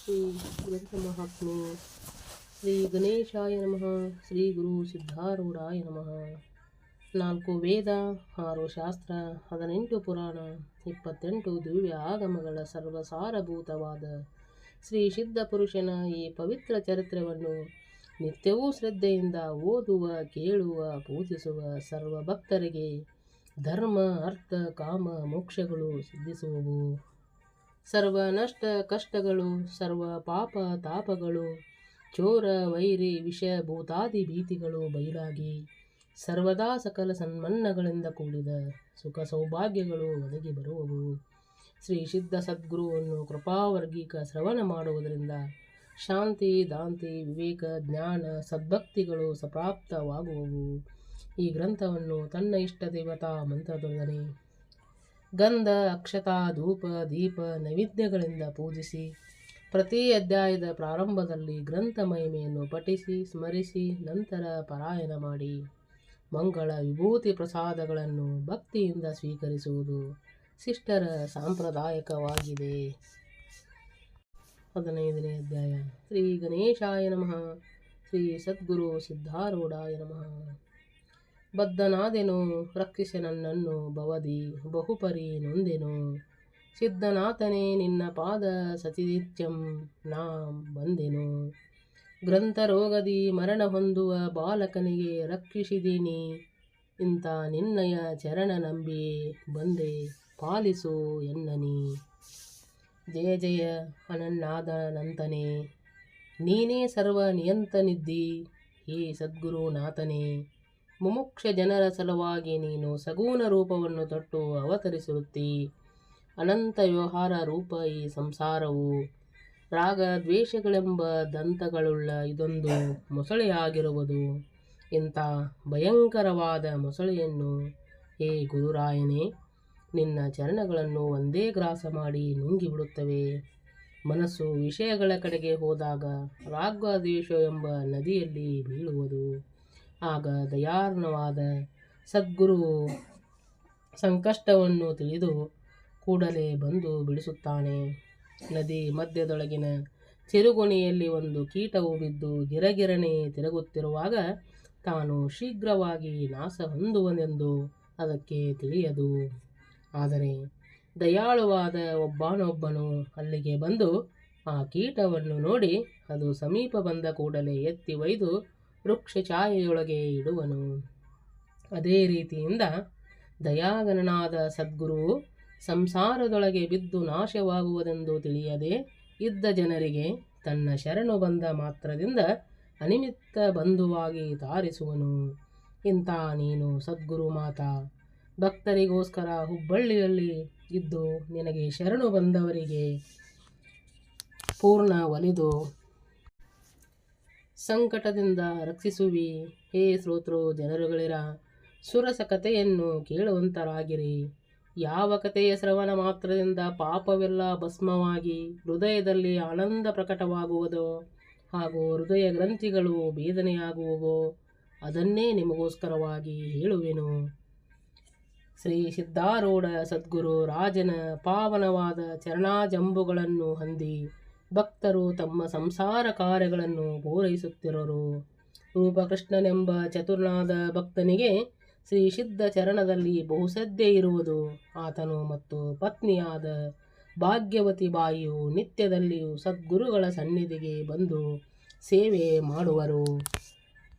ಶ್ರೀ ಗ್ರಂಥ ಮಹಾತ್ಮೆ ಶ್ರೀ ಗಣೇಶಾಯ ನಮಃ. ಶ್ರೀ ಗುರು ಸಿದ್ಧಾರೂಢಾಯ ನಮಃ. 4 ವೇದ, 6 ಶಾಸ್ತ್ರ, 18 ಪುರಾಣ, 28 ದಿವ್ಯ ಆಗಮಗಳ ಸರ್ವಸಾರಭೂತವಾದ ಶ್ರೀ ಸಿದ್ಧ ಪುರುಷನ ಈ ಪವಿತ್ರ ಚರಿತ್ರೆಯನ್ನು ನಿತ್ಯವೂ ಶ್ರದ್ಧೆಯಿಂದ ಓದುವ, ಕೇಳುವ, ಪೂಜಿಸುವ ಸರ್ವ ಭಕ್ತರಿಗೆ ಧರ್ಮ, ಅರ್ಥ, ಕಾಮ, ಮೋಕ್ಷಗಳು ಸಿದ್ಧಿಸುವವು. ಸರ್ವ ನಷ್ಟ ಕಷ್ಟಗಳು, ಸರ್ವ ಪಾಪ ತಾಪಗಳು, ಚೋರ ವೈರಿ ವಿಷ ಭೂತಾದಿ ಭೀತಿಗಳು ಬಯಲಾಗಿ ಸರ್ವದಾ ಸಕಲ ಸನ್ಮನ್ನಗಳಿಂದ ಕೂಡಿದ ಸುಖ ಸೌಭಾಗ್ಯಗಳು ಒದಗಿ ಬರುವವು. ಶ್ರೀ ಸಿದ್ಧ ಸದ್ಗುರುವನ್ನು ಕೃಪಾವರ್ಗೀಕ ಶ್ರವಣ ಮಾಡುವುದರಿಂದ ಶಾಂತಿ, ದಾಂತಿ, ವಿವೇಕ, ಜ್ಞಾನ, ಸದ್ಭಕ್ತಿಗಳು ಸಪ್ರಾಪ್ತವಾಗುವವು. ಈ ಗ್ರಂಥವನ್ನು ತನ್ನ ಇಷ್ಟ ದೇವತಾ ಮಂತ್ರದೊಡನೆ ಗಂಧ, ಅಕ್ಷತಾ, ಧೂಪ, ದೀಪ, ನೈವೇದ್ಯಗಳಿಂದ ಪೂಜಿಸಿ ಪ್ರತಿ ಅಧ್ಯಾಯದ ಪ್ರಾರಂಭದಲ್ಲಿ ಗ್ರಂಥ ಮಹಿಮೆಯನ್ನು ಪಠಿಸಿ ಸ್ಮರಿಸಿ ನಂತರ ಪಾರಾಯಣ ಮಾಡಿ ಮಂಗಳ ವಿಭೂತಿ ಪ್ರಸಾದಗಳನ್ನು ಭಕ್ತಿಯಿಂದ ಸ್ವೀಕರಿಸುವುದು ಶಿಷ್ಟರ ಸಾಂಪ್ರದಾಯಿಕವಾಗಿದೆ. 15ನೇ ಅಧ್ಯಾಯ. ಶ್ರೀ ಗಣೇಶಾಯ ನಮಃ. ಶ್ರೀ ಸದ್ಗುರು ಸಿದ್ಧಾರೂಢಾಯ ನಮಃ. ಬದ್ಧನಾದೆನು ರಕ್ಷಿಸ ನನ್ನನ್ನು ಭವದಿ ಬಹುಪರಿ ನೊಂದೆನು. ಸಿದ್ಧನಾಥನೇ ನಿನ್ನ ಪಾದ ಸತಿನಿತ್ಯಂ ನಾ ಬಂದೆನು. ಗ್ರಂಥ ರೋಗದಿ ಮರಣ ಹೊಂದುವ ಬಾಲಕನಿಗೆ ರಕ್ಷಿಸಿದೀನಿ. ಇಂಥ ನಿನ್ನಯ ಚರಣ ನಂಬಿ ಬಂದೆ ಪಾಲಿಸು ಎನ್ನನಿ. ಜಯ ಜಯ ಅನನ್ನಾದನಂತನೇ, ನೀನೇ ಸರ್ವ ನಿಯಂತನಿದ್ದಿ. ಹೇ ಸದ್ಗುರುನಾಥನೇ, ಮುಮುಕ್ಷ ಜನರ ಸಲುವಾಗಿ ನೀನು ಸಗೂಣ ರೂಪವನ್ನು ತೊಟ್ಟು ಅವತರಿಸಿರುತ್ತಿ. ಅನಂತ ವ್ಯವಹಾರ ರೂಪ ಈ ಸಂಸಾರವು ರಾಗ ದ್ವೇಷಗಳೆಂಬ ದಂತಗಳುಳ್ಳ ಇದೊಂದು ಮೊಸಳೆಯಾಗಿರುವುದು. ಇಂಥ ಭಯಂಕರವಾದ ಮೊಸಳೆಯನ್ನು ಹೇ ಗುರುರಾಯನೇ, ನಿನ್ನ ಚರಣಗಳನ್ನು ಒಂದೇ ಗ್ರಾಸ ಮಾಡಿ ನುಂಗಿಬಿಡುತ್ತವೆ. ಮನಸ್ಸು ವಿಷಯಗಳ ಕಡೆಗೆ ಹೋದಾಗ ರಾಗ ದ್ವೇಷ ಎಂಬ ನದಿಯಲ್ಲಿ ಬೀಳುವುದು. ಆಗ ದಯಾರ್ಣವಾದ ಸದ್ಗುರು ಸಂಕಷ್ಟವನ್ನು ತಿಳಿದು ಕೂಡಲೇ ಬಂದು ಬಿಡಿಸುತ್ತಾನೆ. ನದಿ ಮಧ್ಯದೊಳಗಿನ ಚಿರುಗುಣಿಯಲ್ಲಿ ಒಂದು ಕೀಟವು ಬಿದ್ದು ಗಿರಗಿರನೆ ತಿರುಗುತ್ತಿರುವಾಗ ತಾನು ಶೀಘ್ರವಾಗಿ ನಾಶ ಹೊಂದುವನೆಂದು ಅದಕ್ಕೆ ತಿಳಿಯದು. ಆದರೆ ದಯಾಳುವಾದ ಒಬ್ಬನೊಬ್ಬನು ಅಲ್ಲಿಗೆ ಬಂದು ಆ ಕೀಟವನ್ನು ನೋಡಿ ಅದು ಸಮೀಪ ಬಂದ ಕೂಡಲೇ ಎತ್ತಿ ಒಯ್ದು ವೃಕ್ಷ ಛಾಯೆಯೊಳಗೆ ಇಡುವನು. ಅದೇ ರೀತಿಯಿಂದ ದಯಾಗಣನಾದ ಸದ್ಗುರುವು ಸಂಸಾರದೊಳಗೆ ಬಿದ್ದು ನಾಶವಾಗುವುದೆಂದು ತಿಳಿಯದೆ ಇದ್ದ ಜನರಿಗೆ ತನ್ನ ಶರಣು ಬಂದ ಮಾತ್ರದಿಂದ ಅನಿಮಿತ್ತ ಬಂಧುವಾಗಿ ತಾರಿಸುವನು. ಇಂಥ ನೀನು ಸದ್ಗುರು ಮಾತಾ ಭಕ್ತರಿಗೋಸ್ಕರ ಹುಬ್ಬಳ್ಳಿಯಲ್ಲಿ ಇದ್ದು ನಿನಗೆ ಶರಣು ಬಂದವರಿಗೆ ಪೂರ್ಣ ಒಲಿದು ಸಂಕಟದಿಂದ ರಕ್ಷಿಸುವಿ. ಹೇ ಶ್ರೋತೃ ಜನರುಗಳಿರ, ಸುರಸ ಕಥೆಯನ್ನು ಕೇಳುವಂತರಾಗಿರಿ. ಯಾವ ಕಥೆಯ ಶ್ರವಣ ಮಾತ್ರದಿಂದ ಪಾಪವೆಲ್ಲ ಭಸ್ಮವಾಗಿ ಹೃದಯದಲ್ಲಿ ಆನಂದ ಪ್ರಕಟವಾಗುವುದೋ ಹಾಗೂ ಹೃದಯ ಗ್ರಂಥಿಗಳು ಭೇದನೆಯಾಗುವವೋ ಅದನ್ನೇ ನಿಮಗೋಸ್ಕರವಾಗಿ ಹೇಳುವೆನು. ಶ್ರೀ ಸಿದ್ಧಾರೂಢ ಸದ್ಗುರು ರಾಜನ ಪಾವನವಾದ ಚರಣಾಜಂಬುಗಳನ್ನು ಹೊಂದಿ ಭಕ್ತರು ತಮ್ಮ ಸಂಸಾರ ಕಾರ್ಯಗಳನ್ನು ಪೂರೈಸುತ್ತಿರರು. ರೂಪಕೃಷ್ಣನೆಂಬ ಚತುರ್ನಾದ ಭಕ್ತನಿಗೆ ಶ್ರೀ ಸಿದ್ಧ ಚರಣದಲ್ಲಿ ಬಹುಸದ್ದೆ ಇರುವುದು. ಆತನು ಮತ್ತು ಪತ್ನಿಯಾದ ಭಾಗ್ಯವತಿ ಬಾಯಿಯು ನಿತ್ಯದಲ್ಲಿಯೂ ಸದ್ಗುರುಗಳ ಸನ್ನಿಧಿಗೆ ಬಂದು ಸೇವೆ ಮಾಡುವರು.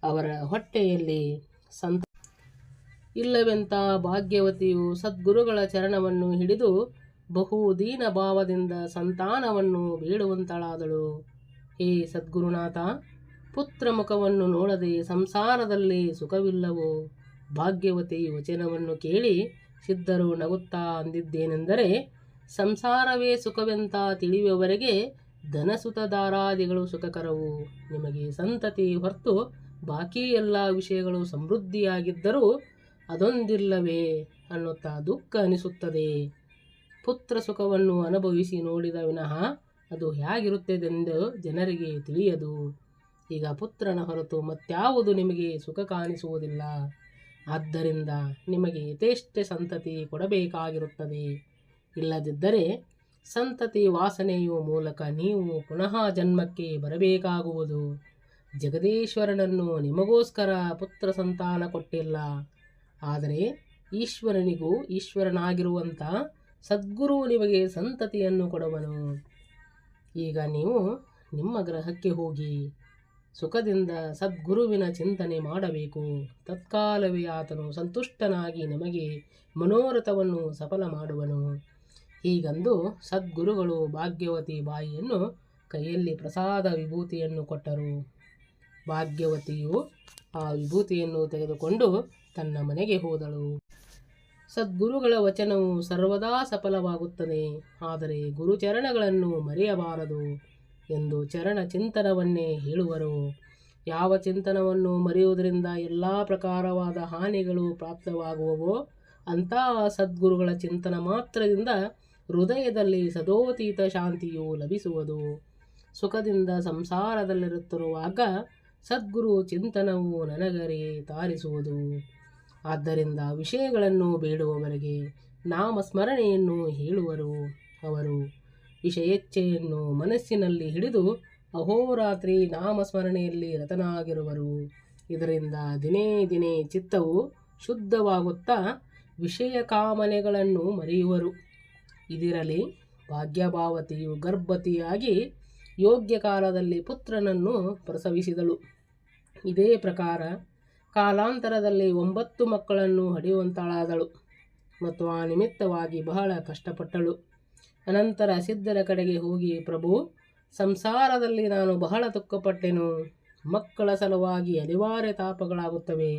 ಅವರ ಹೊಟ್ಟೆಯಲ್ಲಿ ಇಲ್ಲವೆಂತ ಭಾಗ್ಯವತಿಯು ಸದ್ಗುರುಗಳ ಚರಣವನ್ನು ಹಿಡಿದು ಬಹು ದೀನ ಭಾವದಿಂದ ಸಂತಾನವನ್ನು ಬೇಡುವಂತಳಾದಳು. ಹೇ ಸದ್ಗುರುನಾಥ, ಪುತ್ರ ಮುಖವನ್ನು ನೋಡದೆ ಸಂಸಾರದಲ್ಲಿ ಸುಖವಿಲ್ಲವೋ? ಭಾಗ್ಯವತಿ ವಚನವನ್ನು ಕೇಳಿ ಸಿದ್ಧರು ನಗುತ್ತಾ ಅಂದಿದ್ದೇನೆಂದರೆ, ಸಂಸಾರವೇ ಸುಖವೆಂತ ತಿಳಿಯುವವರೆಗೆ ಧನಸುತದಾರಾದಿಗಳು ಸುಖಕರವು. ನಿಮಗೆ ಸಂತತಿ ಹೊರತು ಬಾಕಿ ಎಲ್ಲ ವಿಷಯಗಳು ಸಮೃದ್ಧಿಯಾಗಿದ್ದರೂ ಅದೊಂದಿಲ್ಲವೇ ಅನ್ನುತ್ತಾ ದುಃಖ ಅನಿಸುತ್ತದೆ. ಪುತ್ರ ಸುಖವನ್ನು ಅನುಭವಿಸಿ ನೋಡಿದ ವಿನಃ ಅದು ಹೇಗಿರುತ್ತದೆಂದು ಜನರಿಗೆ ತಿಳಿಯದು. ಈಗ ಪುತ್ರನ ಹೊರತು ಮತ್ಯಾವುದು ನಿಮಗೆ ಸುಖ ಕಾಣಿಸುವುದಿಲ್ಲ. ಆದ್ದರಿಂದ ನಿಮಗೆ ಯಥೇಷ್ಟ ಸಂತತಿ ಕೊಡಬೇಕಾಗಿರುತ್ತದೆ. ಇಲ್ಲದಿದ್ದರೆ ಸಂತತಿ ವಾಸನೆಯು ಮೂಲಕ ನೀವು ಪುನಃ ಜನ್ಮಕ್ಕೆ ಬರಬೇಕಾಗುವುದು. ಜಗದೀಶ್ವರನನ್ನು ನಿಮಗೋಸ್ಕರ ಪುತ್ರ ಸಂತಾನ ಕೊಟ್ಟಿಲ್ಲ, ಆದರೆ ಈಶ್ವರನಿಗೂ ಈಶ್ವರನಾಗಿರುವಂಥ ಸದ್ಗುರು ನಿಮಗೆ ಸಂತತಿಯನ್ನು ಕೊಡುವನು. ಈಗ ನೀವು ನಿಮ್ಮ ಗ್ರಹಕ್ಕೆ ಹೋಗಿ ಸುಖದಿಂದ ಸದ್ಗುರುವಿನ ಚಿಂತನೆ ಮಾಡಬೇಕು. ತತ್ಕಾಲವೇ ಆತನು ಸಂತುಷ್ಟನಾಗಿ ನಿಮಗೆ ಮನೋರಥವನ್ನು ಸಫಲ ಮಾಡುವನು. ಹೀಗಂದು ಸದ್ಗುರುಗಳು ಭಾಗ್ಯವತಿ ಬಾಯಿಯನ್ನು ಕೈಯಲ್ಲಿ ಪ್ರಸಾದ ವಿಭೂತಿಯನ್ನು ಕೊಟ್ಟರು. ಭಾಗ್ಯವತಿಯು ಆ ವಿಭೂತಿಯನ್ನು ತೆಗೆದುಕೊಂಡು ತನ್ನ ಮನೆಗೆ ಹೋದಳು. ಸದ್ಗುರುಗಳ ವಚನವು ಸರ್ವದಾ ಸಫಲವಾಗುತ್ತದೆ, ಆದರೆ ಗುರುಚರಣಗಳನ್ನು ಮರೆಯಬಾರದು ಎಂದು ಚರಣ ಚಿಂತನವನ್ನೇ ಹೇಳುವರು. ಯಾವ ಚಿಂತನವನ್ನು ಮರೆಯುವುದರಿಂದ ಎಲ್ಲ ಪ್ರಕಾರವಾದ ಹಾನಿಗಳು ಪ್ರಾಪ್ತವಾಗುವವೋ ಅಂತಹ ಸದ್ಗುರುಗಳ ಚಿಂತನ ಮಾತ್ರದಿಂದ ಹೃದಯದಲ್ಲಿ ಸದೋತೀತ ಶಾಂತಿಯು ಲಭಿಸುವುದು. ಸುಖದಿಂದ ಸಂಸಾರದಲ್ಲಿರುತ್ತಿರುವಾಗ ಸದ್ಗುರು ಚಿಂತನವು ನನಗರೆ ತಾರಿಸುವುದು. ಆದ್ದರಿಂದ ವಿಷಯಗಳನ್ನು ಬೇಡುವವರಿಗೆ ನಾಮಸ್ಮರಣೆಯನ್ನು ಹೇಳುವರು. ಅವರು ವಿಷಯೇಚ್ಛೆಯನ್ನು ಮನಸ್ಸಿನಲ್ಲಿ ಹಿಡಿದು ಅಹೋರಾತ್ರಿ ನಾಮಸ್ಮರಣೆಯಲ್ಲಿ ರತನಾಗಿರುವರು. ಇದರಿಂದ ದಿನೇ ದಿನೇ ಚಿತ್ತವು ಶುದ್ಧವಾಗುತ್ತಾ ವಿಷಯ ಕಾಮನೆಗಳನ್ನು ಮರೆಯುವರು. ಇದಿರಲಿ, ಭಾಗ್ಯಭಾವತಿಯು ಗರ್ಭವತಿಯಾಗಿ ಯೋಗ್ಯ ಕಾಲದಲ್ಲಿ ಪುತ್ರನನ್ನು ಪ್ರಸವಿಸಿದಳು. ಇದೇ ಪ್ರಕಾರ ಕಾಲಾಂತರದಲ್ಲಿ 9 ಮಕ್ಕಳನ್ನು ಹಡೆಯುವಂತಳಾದಳು ಮತ್ತು ಆ ನಿಮಿತ್ತವಾಗಿ ಬಹಳ ಕಷ್ಟಪಟ್ಟಳು. ಅನಂತರ ಸಿದ್ಧರ ಕಡೆಗೆ ಹೋಗಿ, ಪ್ರಭು, ಸಂಸಾರದಲ್ಲಿ ನಾನು ಬಹಳ ದುಃಖಪಟ್ಟೆನು. ಮಕ್ಕಳ ಸಲುವಾಗಿ ಅನಿವಾರ್ಯ ತಾಪಗಳಾಗುತ್ತವೆ.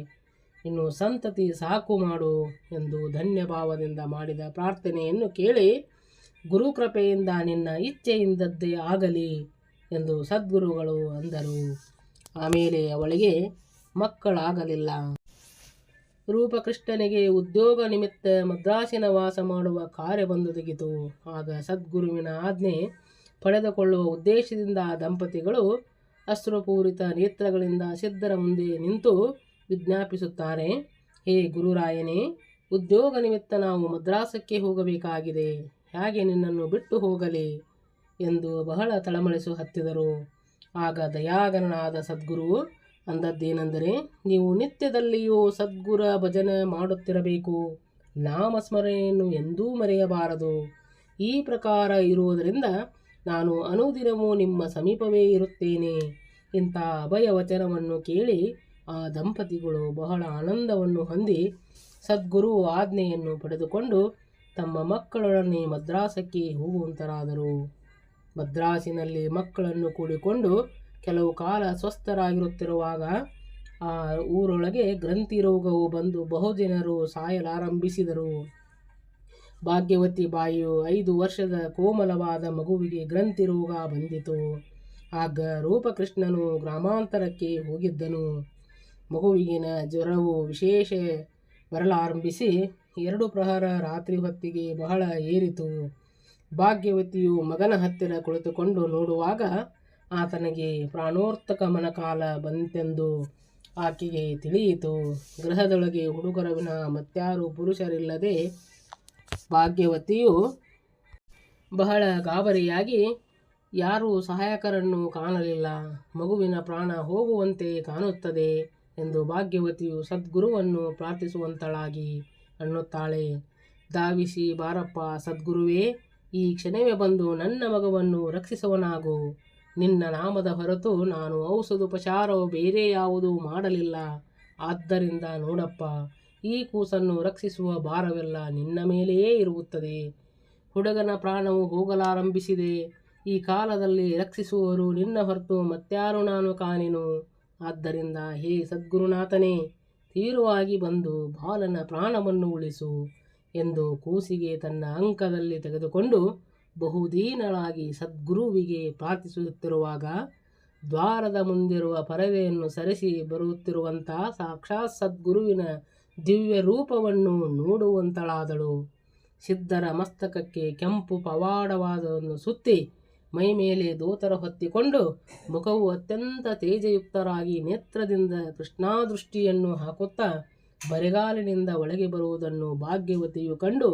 ಇನ್ನು ಸಂತತಿ ಸಾಕು ಮಾಡು ಎಂದು ಧನ್ಯಭಾವದಿಂದ ಮಾಡಿದ ಪ್ರಾರ್ಥನೆಯನ್ನು ಕೇಳಿ, ಗುರುಕೃಪೆಯಿಂದ ನಿನ್ನ ಇಚ್ಛೆಯಿಂದದ್ದೇ ಆಗಲಿ ಎಂದು ಸದ್ಗುರುಗಳು ಅಂದರು. ಆಮೇಲೆ ಅವಳಿಗೆ ಮಕ್ಕಳಾಗಲಿಲ್ಲ. ರೂಪಕೃಷ್ಣನಿಗೆ ಉದ್ಯೋಗ ನಿಮಿತ್ತ ಮದ್ರಾಸಿನ ವಾಸ ಮಾಡುವ ಕಾರ್ಯ ಬಂದೊದಗಿತು. ಆಗ ಸದ್ಗುರುವಿನ ಆಜ್ಞೆ ಪಡೆದುಕೊಳ್ಳುವ ಉದ್ದೇಶದಿಂದ ದಂಪತಿಗಳು ಅಶ್ರುಪೂರಿತ ನೇತ್ರಗಳಿಂದ ಸಿದ್ಧರ ಮುಂದೆ ನಿಂತು ವಿಜ್ಞಾಪಿಸುತ್ತಾರೆ, ಹೇ ಗುರುರಾಯನೇ, ಉದ್ಯೋಗ ನಿಮಿತ್ತ ನಾವು ಮದ್ರಾಸಕ್ಕೆ ಹೋಗಬೇಕಾಗಿದೆ. ಹೇಗೆ ನಿನ್ನನ್ನು ಬಿಟ್ಟು ಹೋಗಲಿ ಎಂದು ಬಹಳ ತಳಮಳಿಸು ಹತ್ತಿದರು. ಆಗ ದಯಾಗಣನಾದ ಸದ್ಗುರು ಅಂದದ್ದೇನೆಂದರೆ, ನೀವು ನಿತ್ಯದಲ್ಲಿಯೂ ಸದ್ಗುರ ಭಜನೆ ಮಾಡುತ್ತಿರಬೇಕು. ನಾಮಸ್ಮರಣೆಯನ್ನು ಎಂದೂ ಮರೆಯಬಾರದು. ಈ ಪ್ರಕಾರ ಇರುವುದರಿಂದ ನಾನು ಅನುದಿನವೂ ನಿಮ್ಮ ಸಮೀಪವೇ ಇರುತ್ತೇನೆ. ಇಂಥ ಅಭಯ ವಚನವನ್ನು ಕೇಳಿ ಆ ದಂಪತಿಗಳು ಬಹಳ ಆನಂದವನ್ನು ಹೊಂದಿ ಸದ್ಗುರು ಆಜ್ಞೆಯನ್ನು ಪಡೆದುಕೊಂಡು ತಮ್ಮ ಮಕ್ಕಳೊಡನೆ ಮದ್ರಾಸಕ್ಕೆ ಹೋಗುವಂತರಾದರು. ಮದ್ರಾಸಿನಲ್ಲಿ ಮಕ್ಕಳನ್ನು ಕೂಡಿಕೊಂಡು ಕೆಲವು ಕಾಲ ಸ್ವಸ್ಥರಾಗಿರುತ್ತಿರುವಾಗ ಆ ಊರೊಳಗೆ ಗ್ರಂಥಿ ರೋಗವು ಬಂದು ಬಹುಜನರು ಸಾಯಲಾರಂಭಿಸಿದರು. ಭಾಗ್ಯವತಿ ಬಾಯಿಯು 5 ವರ್ಷದ ಕೋಮಲವಾದ ಮಗುವಿಗೆ ಗ್ರಂಥಿ ರೋಗ ಬಂದಿತು. ಆಗ ರೂಪಕೃಷ್ಣನು ಗ್ರಾಮಾಂತರಕ್ಕೆ ಹೋಗಿದ್ದನು. ಮಗುವಿಗಿನ ಜ್ವರವು ವಿಶೇಷ ಬರಲಾರಂಭಿಸಿ 2 ಪ್ರಹರ ರಾತ್ರಿ ಹೊತ್ತಿಗೆ ಬಹಳ ಏರಿತು. ಭಾಗ್ಯವತಿಯು ಮಗನ ಹತ್ತಿರ ಕುಳಿತುಕೊಂಡು ನೋಡುವಾಗ ಆತನಿಗೆ ಪ್ರಾಣೋತ್ತಕ ಮನಕಾಲ ಬಂತೆಂದು ಆಕೆಗೆ ತಿಳಿಯಿತು. ಗೃಹದೊಳಗೆ ಹುಡುಗರ ವಿನ ಮತ್ಯಾರು ಪುರುಷರಿಲ್ಲದೆ ಭಾಗ್ಯವತಿಯು ಬಹಳ ಗಾಬರಿಯಾಗಿ ಯಾರೂ ಸಹಾಯಕರನ್ನು ಕಾಣಲಿಲ್ಲ. ಮಗುವಿನ ಪ್ರಾಣ ಹೋಗುವಂತೆ ಕಾಣುತ್ತದೆ ಎಂದು ಭಾಗ್ಯವತಿಯು ಸದ್ಗುರುವನ್ನು ಪ್ರಾರ್ಥಿಸುವಂತಳಾಗಿ ಅನ್ನುತ್ತಾಳೆ. ಧಾವಿಸಿ, ಬಾರಪ್ಪ ಸದ್ಗುರುವೇ, ಈ ಕ್ಷಣವೇ ಬಂದು ನನ್ನ ಮಗುವನ್ನು ರಕ್ಷಿಸುವನಾಗು. ನಿನ್ನ ನಾಮದ ಹೊರತು ನಾನು ಔಷಧೋಪಚಾರವು ಬೇರೆ ಯಾವುದೂ ಮಾಡಲಿಲ್ಲ. ಆದ್ದರಿಂದ ನೋಡಪ್ಪ, ಈ ಕೂಸನ್ನು ರಕ್ಷಿಸುವ ಭಾರವೆಲ್ಲ ನಿನ್ನ ಮೇಲೆಯೇ ಇರುತ್ತದೆ. ಹುಡುಗನ ಪ್ರಾಣವು ಹೋಗಲಾರಂಭಿಸಿದೆ. ಈ ಕಾಲದಲ್ಲಿ ರಕ್ಷಿಸುವವರು ನಿನ್ನ ಹೊರತು ಮತ್ಯಾರು ನಾನು ಕಾಣೆನು. ಆದ್ದರಿಂದ ಹೇ ಸದ್ಗುರುನಾಥನೇ, ತೀವ್ರವಾಗಿ ಬಂದು ಬಾಲನ ಪ್ರಾಣವನ್ನು ಉಳಿಸು ಎಂದು ಕೂಸಿಗೆ ತನ್ನ ಅಂಕದಲ್ಲಿ ತೆಗೆದುಕೊಂಡು ಬಹುದೀನಳಾಗಿ ಸದ್ಗುರುವಿಗೆ ಪ್ರಾರ್ಥಿಸುತ್ತಿರುವಾಗ ದ್ವಾರದ ಮುಂದಿರುವ ಪರದೆಯನ್ನು ಸರಿಸಿ ಬರುತ್ತಿರುವಂಥ ಸಾಕ್ಷಾತ್ ಸದ್ಗುರುವಿನ ದಿವ್ಯ ರೂಪವನ್ನು ನೋಡುವಂತಳಾದಳು. ಸಿದ್ಧರ ಮಸ್ತಕಕ್ಕೆ ಕೆಂಪು ಪವಾಡವಾದವನ್ನು ಸುತ್ತಿ ಮೈಮೇಲೆ ದೋತರ ಹೊತ್ತಿಕೊಂಡು ಮುಖವು ಅತ್ಯಂತ ತೇಜಯುಕ್ತರಾಗಿ ನೇತ್ರದಿಂದ ಕೃಷ್ಣಾದೃಷ್ಟಿಯನ್ನು ಹಾಕುತ್ತಾ ಬರೆಗಾಲಿನಿಂದ ಒಳಗೆ ಬರುವುದನ್ನು ಭಾಗ್ಯವತಿಯು ಕಂಡು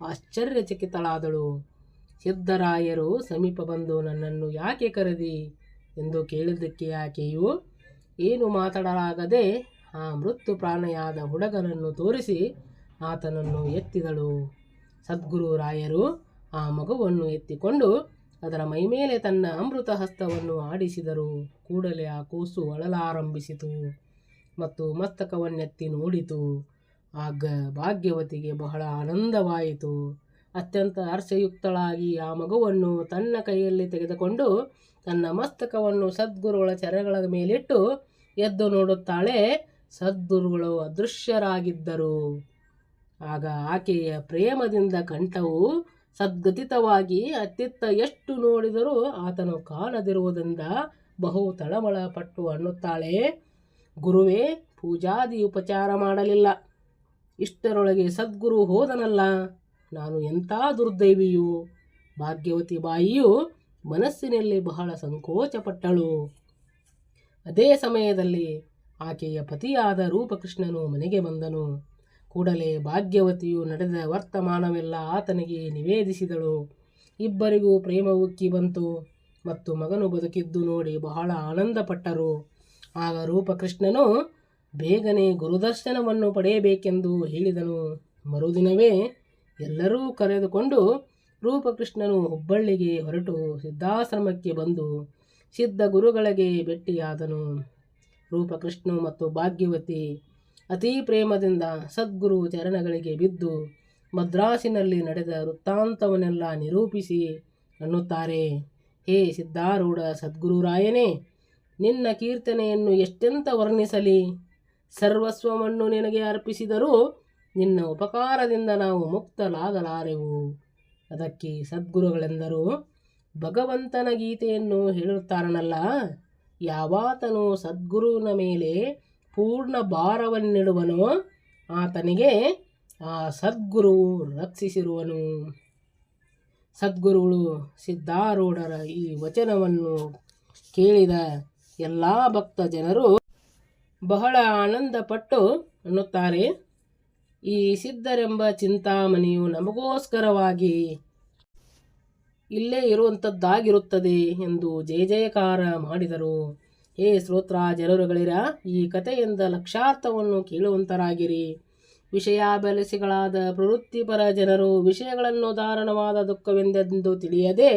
ಆಶ್ಚರ್ಯಚಕಿತಳಾದಳು. ಸಿದ್ಧರಾಯರು ಸಮೀಪ ಬಂದು ನನ್ನನ್ನು ಯಾಕೆ ಕರೆದಿ ಎಂದು ಕೇಳಿದ್ದಕ್ಕೆ ಆಕೆಯು ಏನು ಮಾತನಾಡಲಾಗದೆ ಆ ಮೃತ್ಯು ಪ್ರಾಣಿಯಾದ ಹುಡುಗನನ್ನು ತೋರಿಸಿ ಆತನನ್ನು ಎತ್ತಿದಳು. ಸದ್ಗುರು ರಾಯರು ಆ ಮಗುವನ್ನು ಎತ್ತಿಕೊಂಡು ಅದರ ಮೈಮೇಲೆ ತನ್ನ ಅಮೃತ ಹಸ್ತವನ್ನು ಆಡಿಸಿದರು. ಕೂಡಲೇ ಆ ಕೂಸು ಅಳಲಾರಂಭಿಸಿತು ಮತ್ತು ಮಸ್ತಕವನ್ನೆತ್ತಿ ನೋಡಿತು. ಆಗ ಭಾಗ್ಯವತಿಗೆ ಬಹಳ ಆನಂದವಾಯಿತು. ಅತ್ಯಂತ ಹರ್ಷಯುಕ್ತಳಾಗಿ ಆ ಮಗುವನ್ನು ತನ್ನ ಕೈಯಲ್ಲಿ ತೆಗೆದುಕೊಂಡು ತನ್ನ ಮಸ್ತಕವನ್ನು ಸದ್ಗುರುಗಳ ಚರಣಗಳ ಮೇಲಿಟ್ಟು ಎದ್ದು ನೋಡುತ್ತಾಳೆ. ಸದ್ಗುರುಗಳು ಅದೃಶ್ಯರಾಗಿದ್ದರು. ಆಗ ಆಕೆಯ ಪ್ರೇಮದಿಂದ ಕಂಠವು ಸದ್ಗತಿತವಾಗಿ ಅತ್ತಿತ್ತ ಎಷ್ಟು ನೋಡಿದರೂ ಆತನು ಕಾಣದಿರುವುದರಿಂದ ಬಹು ತಳಮಳ ಪಟ್ಟು ಅನ್ನುತ್ತಾಳೆ, ಗುರುವೇ, ಪೂಜಾದಿ ಉಪಚಾರ ಮಾಡಲಿಲ್ಲ. ಇಷ್ಟರೊಳಗೆ ಸದ್ಗುರು ಹೋದನಲ್ಲ, ನಾನು ಎಂಥ ದುರ್ದೈವಿಯು. ಭಾಗ್ಯವತಿ ಬಾಯಿಯು ಮನಸ್ಸಿನಲ್ಲಿ ಬಹಳ ಸಂಕೋಚಪಟ್ಟಳು. ಅದೇ ಸಮಯದಲ್ಲಿ ಆಕೆಯ ಪತಿಯಾದ ರೂಪಕೃಷ್ಣನು ಮನೆಗೆ ಬಂದನು. ಕೂಡಲೇ ಭಾಗ್ಯವತಿಯು ನಡೆದ ವರ್ತಮಾನವೆಲ್ಲ ಆತನಿಗೆ ನಿವೇದಿಸಿದಳು. ಇಬ್ಬರಿಗೂ ಪ್ರೇಮ ಉಕ್ಕಿ ಬಂತು ಮತ್ತು ಮಗನು ಬದುಕಿದ್ದು ನೋಡಿ ಬಹಳ ಆನಂದಪಟ್ಟರು. ಆಗ ರೂಪಕೃಷ್ಣನು ಬೇಗನೆ ಗುರುದರ್ಶನವನ್ನು ಪಡೆಯಬೇಕೆಂದು ಹೇಳಿದನು. ಮರುದಿನವೇ ಎಲ್ಲರೂ ಕರೆದುಕೊಂಡು ರೂಪಕೃಷ್ಣನು ಹುಬ್ಬಳ್ಳಿಗೆ ಹೊರಟು ಸಿದ್ಧಾಶ್ರಮಕ್ಕೆ ಬಂದು ಸಿದ್ಧ ಗುರುಗಳಿಗೆ ಭೇಟಿಯಾದನು. ರೂಪಕೃಷ್ಣ ಮತ್ತು ಭಾಗ್ಯವತಿ ಅತೀ ಪ್ರೇಮದಿಂದ ಸದ್ಗುರು ಚರಣಗಳಿಗೆ ಬಿದ್ದು ಮದ್ರಾಸಿನಲ್ಲಿ ನಡೆದ ವೃತ್ತಾಂತವನ್ನೆಲ್ಲ ನಿರೂಪಿಸಿ ಅನ್ನುತ್ತಾರೆ, ಹೇ ಸಿದ್ಧಾರೂಢ ಸದ್ಗುರುರಾಯನೇ, ನಿನ್ನ ಕೀರ್ತನೆಯನ್ನು ಎಷ್ಟೆಂತ ವರ್ಣಿಸಲಿ. ಸರ್ವಸ್ವವನ್ನು ನಿನಗೆ ಅರ್ಪಿಸಿದರೂ ನಿನ್ನ ಉಪಕಾರದಿಂದ ನಾವು ಮುಕ್ತಲಾಗಲಾರೆವು. ಅದಕ್ಕೆ ಸದ್ಗುರುಗಳೆಂದರು, ಭಗವಂತನ ಗೀತೆಯನ್ನು ಹೇಳುತ್ತಾರನಲ್ಲ, ಯಾವಾತನು ಸದ್ಗುರುವಿನ ಮೇಲೆ ಪೂರ್ಣ ಭಾರವನ್ನಿಡುವನೋ ಆತನಿಗೆ ಆ ಸದ್ಗುರು ರಕ್ಷಿಸಿರುವನು. ಸದ್ಗುರುಗಳು ಸಿದ್ಧಾರೂಢರ ಈ ವಚನವನ್ನು ಕೇಳಿದ ಎಲ್ಲ ಭಕ್ತ ಜನರು ಬಹಳ ಆನಂದಪಟ್ಟು ಅನ್ನುತ್ತಾರೆ, ಈ ಸಿದ್ಧರೆಂಬ ಚಿಂತಾಮಣಿಯು ನಮಗೋಸ್ಕರವಾಗಿ ಇಲ್ಲೇ ಇರುವಂಥದ್ದಾಗಿರುತ್ತದೆ ಎಂದು ಜಯ ಜಯಕಾರ ಮಾಡಿದರು. ಹೇ ಶ್ರೋತ್ರ ಜನರುಗಳಿರ, ಈ ಕಥೆಯಿಂದ ಲಕ್ಷಾರ್ಥವನ್ನು ಕೇಳುವಂತರಾಗಿರಿ. ವಿಷಯಾಭಿಲಾಷಿಗಳಾದ ಪ್ರವೃತ್ತಿಪರ ಜನರು ವಿಷಯಗಳನ್ನು ಧಾರಣವಾದ ದುಃಖವೆಂದೆಂದು ತಿಳಿಯದೆ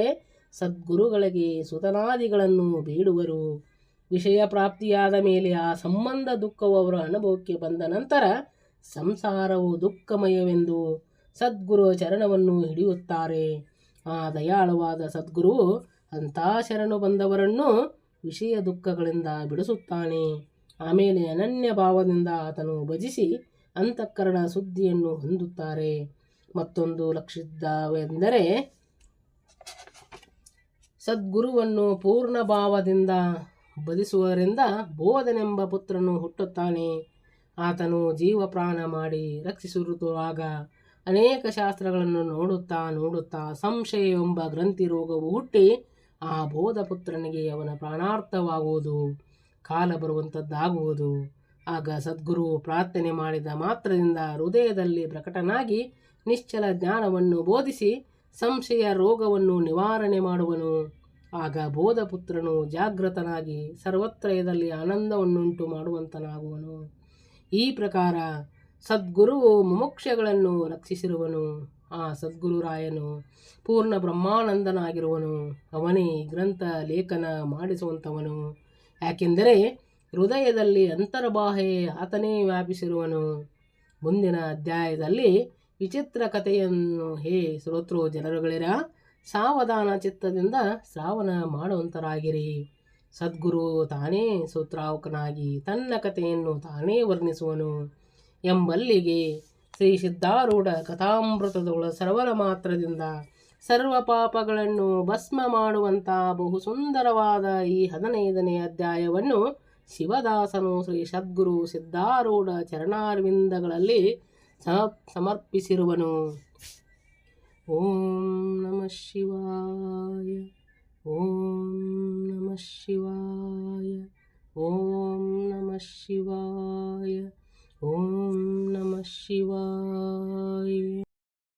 ಸದ್ಗುರುಗಳಿಗೆ ಸುತನಾದಿಗಳನ್ನು ಬೇಡುವರು. ವಿಷಯ ಪ್ರಾಪ್ತಿಯಾದ ಮೇಲೆ ಆ ಸಂಬಂಧ ದುಃಖವು ಅವರ ಅನುಭವಕ್ಕೆ ಬಂದ ನಂತರ ಸಂಸಾರವು ದುಃಖಮಯವೆಂದು ಸದ್ಗುರು ಚರಣವನ್ನು ಹಿಡಿಯುತ್ತಾರೆ. ಆ ದಯಾಳುವಾದ ಸದ್ಗುರು ಅಂಥ ಶರಣು ಬಂದವರನ್ನು ವಿಷಯ ದುಃಖಗಳಿಂದ ಬಿಡಿಸುತ್ತಾನೆ. ಆಮೇಲೆ ಅನನ್ಯ ಭಾವದಿಂದ ಆತನು ಭಜಿಸಿ ಅಂತಃಕರಣ ಶುದ್ಧಿಯನ್ನು ಹೊಂದುತ್ತಾರೆ. ಮತ್ತೊಂದು ಲಕ್ಷಿದ್ದವೆಂದರೆ ಸದ್ಗುರುವನ್ನು ಪೂರ್ಣ ಭಾವದಿಂದ ಭಜಿಸುವವರಿಂದ ಬೋಧನೆಂಬ ಪುತ್ರನು ಹುಟ್ಟುತ್ತಾನೆ. ಆತನು ಜೀವ ಪ್ರಾಣ ಮಾಡಿ ರಕ್ಷಿಸಿರುವಾಗ ಅನೇಕ ಶಾಸ್ತ್ರಗಳನ್ನು ನೋಡುತ್ತಾ ಸಂಶಯ ಎಂಬ ಗ್ರಂಥಿ ರೋಗವು ಹುಟ್ಟಿ ಆ ಬೋಧಪುತ್ರನಿಗೆ ಅವನ ಪ್ರಾಣಾರ್ಥವಾಗುವುದು, ಕಾಲ ಬರುವಂಥದ್ದಾಗುವುದು. ಆಗ ಸದ್ಗುರು ಪ್ರಾರ್ಥನೆ ಮಾಡಿದ ಮಾತ್ರದಿಂದ ಹೃದಯದಲ್ಲಿ ಪ್ರಕಟನಾಗಿ ನಿಶ್ಚಲ ಜ್ಞಾನವನ್ನು ಬೋಧಿಸಿ ಸಂಶಯ ರೋಗವನ್ನು ನಿವಾರಣೆ ಮಾಡುವನು. ಆಗ ಬೋಧಪುತ್ರನು ಜಾಗೃತನಾಗಿ ಸರ್ವತ್ರಯದಲ್ಲಿ ಆನಂದವನ್ನುಂಟು ಮಾಡುವಂತನಾಗುವನು. ಈ ಪ್ರಕಾರ ಸದ್ಗುರುವು ಮುಮುಕ್ಷಗಳನ್ನು ರಕ್ಷಿಸಿರುವನು. ಆ ಸದ್ಗುರುರಾಯನು ಪೂರ್ಣ ಬ್ರಹ್ಮಾನಂದನಾಗಿರುವನು. ಅವನೇ ಗ್ರಂಥ ಲೇಖನ ಮಾಡಿಸುವಂಥವನು. ಯಾಕೆಂದರೆ ಹೃದಯದಲ್ಲಿ ಅಂತರ್ಬಾಹೆ ಆತನೇ ವ್ಯಾಪಿಸಿರುವನು. ಮುಂದಿನ ಅಧ್ಯಾಯದಲ್ಲಿ ವಿಚಿತ್ರ ಕಥೆಯನ್ನು ಹೇ ಶ್ರೋತೃ ಜನರುಗಳಿರ, ಸಾವಧಾನ ಚಿತ್ತದಿಂದ ಶ್ರಾವಣ ಮಾಡುವಂತರಾಗಿರಿ. ಸದ್ಗುರು ತಾನೇ ಸೂತ್ರಾವಕನಾಗಿ ತನ್ನ ಕಥೆಯನ್ನು ತಾನೇ ವರ್ಣಿಸುವನು ಎಂಬಲ್ಲಿಗೆ ಶ್ರೀ ಸಿದ್ಧಾರೂಢ ಕಥಾಮೃತದೊಳ ಸರ್ವರ ಮಾತ್ರದಿಂದ ಸರ್ವ ಪಾಪಗಳನ್ನು ಭಸ್ಮ ಮಾಡುವಂಥ ಬಹು ಸುಂದರವಾದ ಈ 15ನೇ ಅಧ್ಯಾಯವನ್ನು ಶಿವದಾಸನು ಶ್ರೀ ಸದ್ಗುರು ಸಿದ್ಧಾರೂಢ ಚರಣಾರವಿಂದಗಳಲ್ಲಿ ಸಮರ್ಪಿಸಿರುವನು. ಓಂ ನಮಃ ಶಿವಾಯ. ಓಂ ನಮಃ ಶಿವಾಯ. ಓಂ ನಮಃ ಶಿವಾಯ. ಓಂ ನಮಃ ಶಿವಾಯ.